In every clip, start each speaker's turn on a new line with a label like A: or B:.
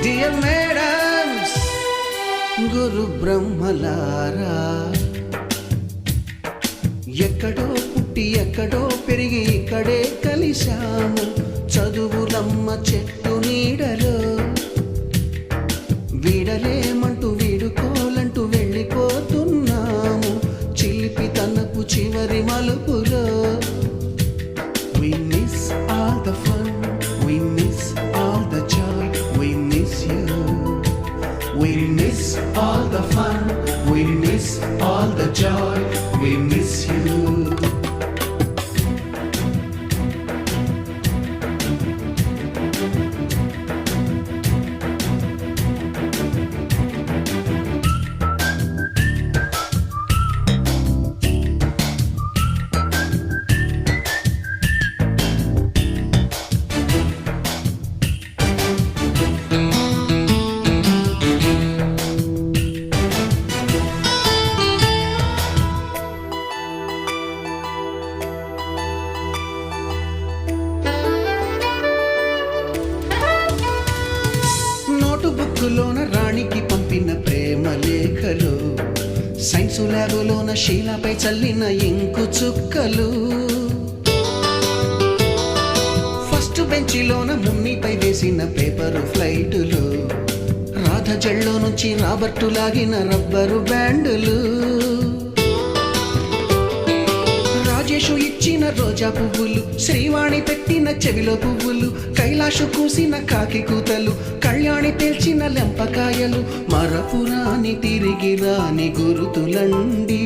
A: Dear madams, గురు బ్రహ్మలారా, ఎక్కడో పుట్టి ఎక్కడో పెరిగి ఇక్కడే కలిశాము చదువులమ్మ చెట్టు నీడలో. వీడలేమంటూ వీడుకోలంటూ వెళ్ళిపోతున్నాము చిలిపి తనపు చివరి మలుపులో. We miss all the fun, we miss all the joy, we miss you. We miss all the fun, we miss all the joy, we miss you. బుక్కులోన రాణికి పంపిన ప్రేమ లేఖలు, సైన్సు ల్యాబులోన శీలపై చల్లిన ఇంకు చుక్కలు, ఫస్ట్ బెంచిలోన మున్నిపై వేసిన పేపరు ఫ్లైటులు, రాధ జల్లో నుంచి రాబర్టు లాగిన rubber బ్యాండులు, Rajesh ఇచ్చిన రోజా పువ్వులు, శ్రీవాణి పెట్టిన చెవిలో పువ్వులు, కైలాషు కూసిన కాకి కూతలు, కళ్యాణి పేల్చిన లెంపకాయలు, మరపురాని తిరిగి రాని గురుతులండి.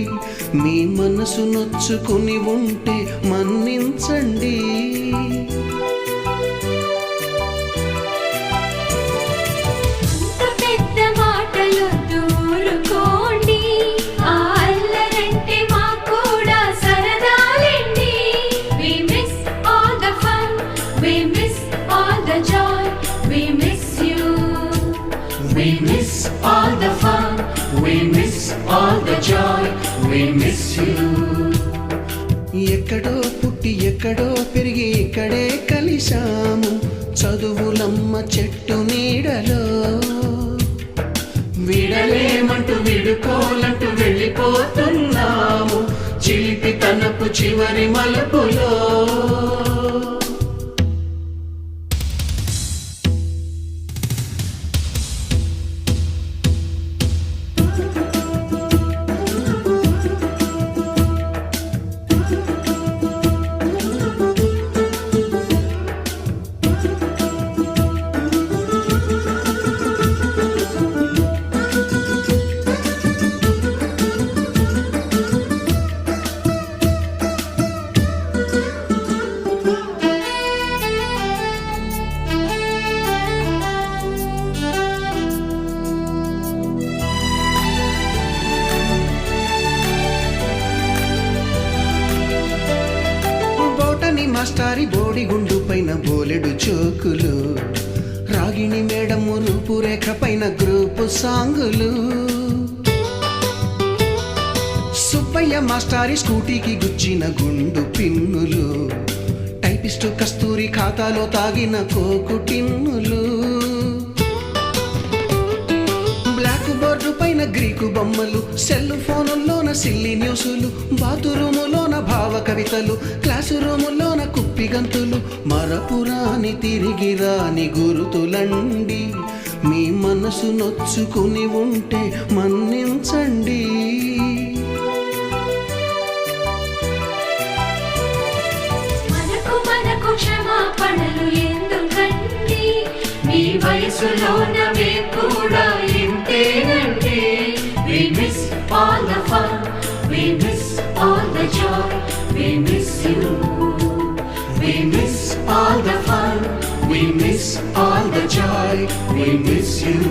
A: మీ మనసు నొచ్చుకుని ఉంటే మన్నించండి.
B: We miss all the fun, we miss all the joy, we miss you.
A: ఎక్కడో పుట్టి ఎక్కడో పెరిగి ఇక్కడే కలిశాము చదువులమ్మ చెట్టు నీడలో.
B: వీడలేమంటూ వీడుకోలంటూ వెళ్ళిపోతున్నాము చిలిపి తనపు చివరి మలుపులో.
A: మాస్టారి బోడిగుండు పైన బోలెడు చోకులు, రాగిణి మేడము రూపురేఖ పైన గ్రూపు సాంగులు, సుబ్బయ్య మాస్టారి స్కూటీకి గుచ్చిన గుండు పిన్నులు, టైపిస్టు కస్తూరి ఖాతాలో తాగిన కోకు టిన్నులు, బ్లాక్ బోర్డు పైన గ్రీకు బొమ్మలు, సెల్ ఫోనుల్లోన సిల్లి న్యూసులు, బాతురూములోన భావ కవితలు, క్లాసు రూములోన కుప్పిగంతులు, మరపురాని తిరిగి రాని గురుతులండి. మీ మనసు నొచ్చుకుని ఉంటే మన్నించండి.
B: మనకు క్షమాపణలు ఎందుకండి, మీ వయసులోనవే కూడా ఇంతేనండి. We miss all the fun, we miss all the joy, we miss you. We miss all the fun, we miss all the joy, we miss you.